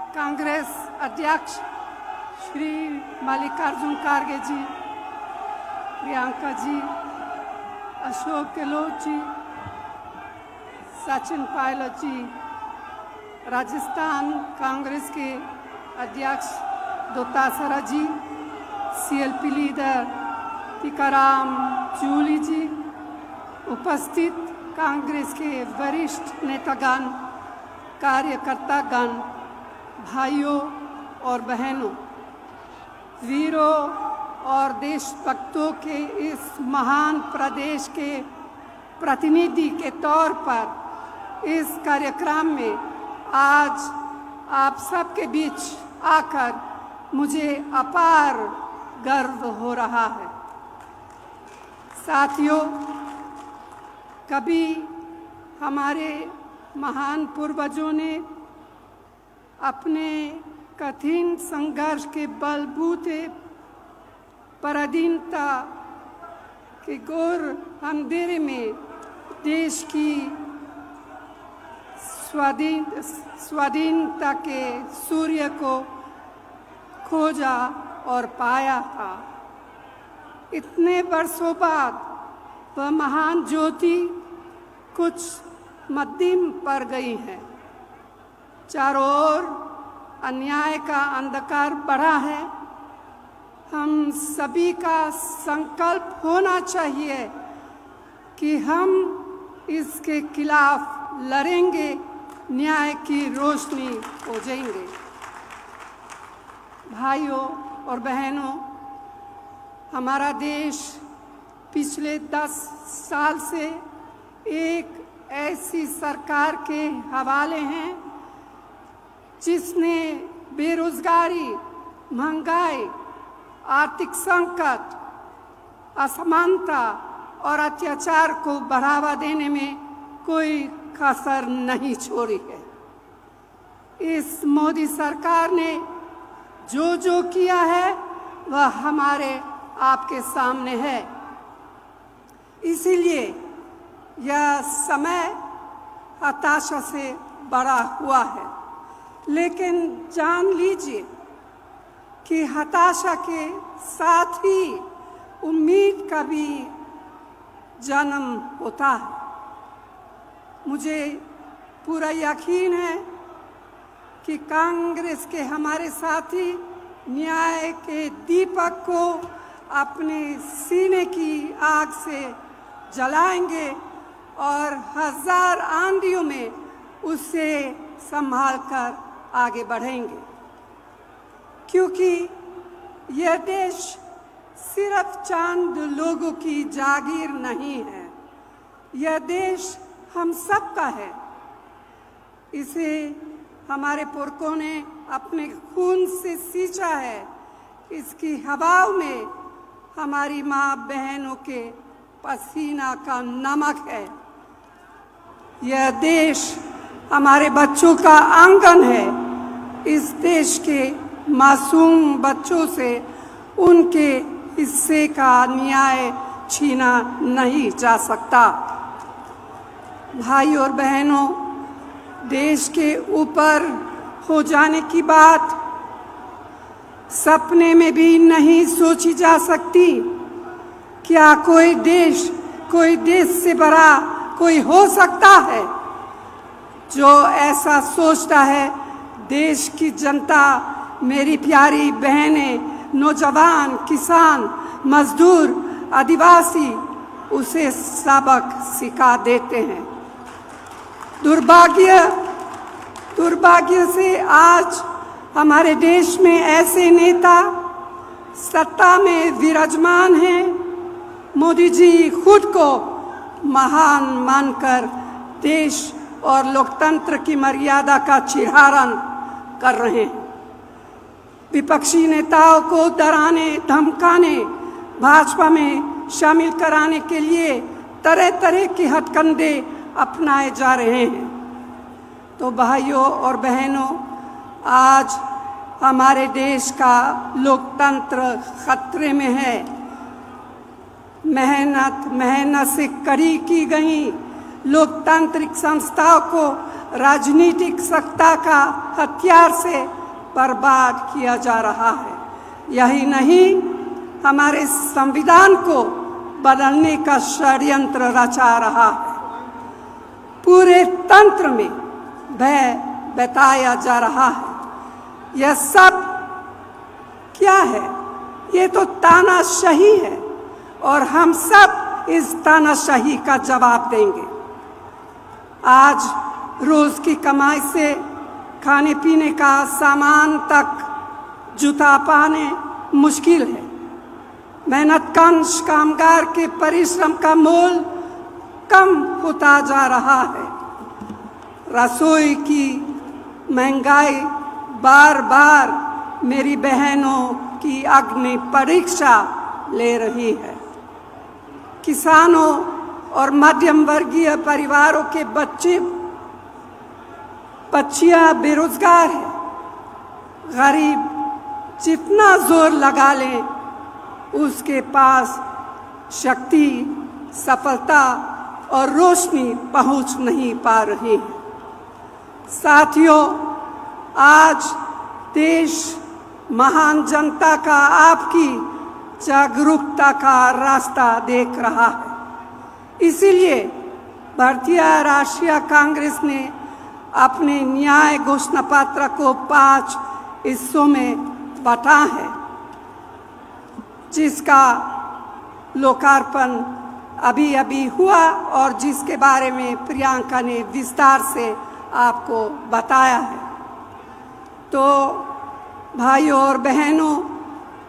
कांग्रेस अध्यक्ष श्री मल्लिकार्जुन खड़गे जी, प्रियंका जी, अशोक गहलोत जी, सचिन पायलट जी, राजस्थान कांग्रेस के अध्यक्ष दोतासरा जी, सीएलपी लीडर टीकाराम जूली जी, उपस्थित कांग्रेस के वरिष्ठ नेतागण, कार्यकर्तागण, भाइयों और बहनों, वीरों और देशभक्तों के इस महान प्रदेश के प्रतिनिधि के तौर पर इस कार्यक्रम में आज आप सबके बीच आकर मुझे अपार गर्व हो रहा है। साथियों, कभी हमारे महान पूर्वजों ने अपने कठिन संघर्ष के बलबूते पराधीनता के घोर अंधेरे में देश की स्वाधीनता के सूर्य को खोजा और पाया था। इतने वर्षों बाद वह महान ज्योति कुछ मध्यम पड़ गई है। चारों ओर अन्याय का अंधकार बढ़ा है। हम सभी का संकल्प होना चाहिए कि हम इसके खिलाफ लड़ेंगे, न्याय की रोशनी हो जाएंगे। भाइयों और बहनों, हमारा देश पिछले 10 साल से एक ऐसी सरकार के हवाले हैं जिसने बेरोजगारी, महंगाई, आर्थिक संकट, असमानता और अत्याचार को बढ़ावा देने में कोई कसर नहीं छोड़ी है। इस मोदी सरकार ने जो जो किया है वह हमारे आपके सामने है। इसीलिए यह समय हताशा से भरा हुआ है, लेकिन जान लीजिए कि हताशा के साथ ही उम्मीद का भी जन्म होता है। मुझे पूरा यकीन है कि कांग्रेस के हमारे साथी न्याय के दीपक को अपने सीने की आग से जलाएंगे और हजार आंधियों में उसे संभाल कर आगे बढ़ेंगे, क्योंकि यह देश सिर्फ चंद लोगों की जागीर नहीं है। यह देश हम सबका है। इसे हमारे पुरखों ने अपने खून से सींचा है। इसकी हवाओं में हमारी माँ बहनों के पसीना का नमक है। यह देश हमारे बच्चों का आंगन है। इस देश के मासूम बच्चों से उनके हिस्से का न्याय छीना नहीं जा सकता। भाई और बहनों, देश के ऊपर हो जाने की बात सपने में भी नहीं सोची जा सकती। क्या कोई देश से बड़ा कोई हो सकता है? जो ऐसा सोचता है, देश की जनता, मेरी प्यारी बहनें, नौजवान, किसान, मजदूर, आदिवासी उसे सबक सिखा देते हैं। दुर्भाग्य से आज हमारे देश में ऐसे नेता सत्ता में विराजमान हैं। मोदी जी खुद को महान मानकर देश और लोकतंत्र की मर्यादा का चिरहरण कर रहे हैं। विपक्षी नेताओं को डराने, धमकाने, भाजपा में शामिल कराने के लिए तरह तरह के हथकंडे अपनाए जा रहे हैं। तो भाइयों और बहनों, आज हमारे देश का लोकतंत्र खतरे में है। मेहनत से कड़ी की गई लोकतांत्रिक संस्थाओं को राजनीतिक सत्ता का हथियार से बर्बाद किया जा रहा है। यही नहीं, हमारे संविधान को बदलने का षड्यंत्र रचा रहा है। पूरे तंत्र में भय बताया जा रहा है। यह सब क्या है? ये तो तानाशाही है और हम सब इस तानाशाही का जवाब देंगे। आज रोज की कमाई से खाने पीने का सामान तक जुटा पाने मुश्किल है। मेहनतकश कामगार के परिश्रम का मोल कम होता जा रहा है। रसोई की महंगाई बार बार मेरी बहनों की अग्नि परीक्षा ले रही है। किसानों और मध्यम वर्गीय परिवारों के बच्चियां बेरोजगार हैं। गरीब जितना जोर लगा ले, उसके पास शक्ति, सफलता और रोशनी पहुंच नहीं पा रही है। साथियों, आज देश महान जनता का आपकी जागरूकता का रास्ता देख रहा है। इसीलिए भारतीय राष्ट्रीय कांग्रेस ने अपने न्याय घोषणा पत्र को 5 हिस्सों में बांटा है, जिसका लोकार्पण अभी अभी हुआ और जिसके बारे में प्रियंका ने विस्तार से आपको बताया है। तो भाइयों और बहनों,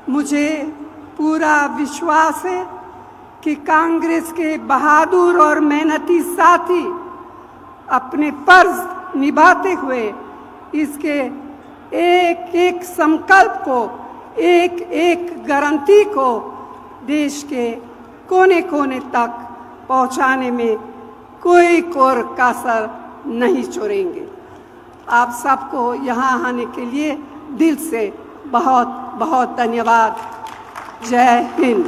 मुझे पूरा विश्वास है कि कांग्रेस के बहादुर और मेहनती साथी अपने फर्ज निभाते हुए इसके एक एक संकल्प को, एक एक गारंटी को देश के कोने कोने तक पहुंचाने में कोई कोर कसर नहीं छोड़ेंगे। आप सबको यहाँ आने के लिए दिल से बहुत बहुत धन्यवाद। जय हिंद।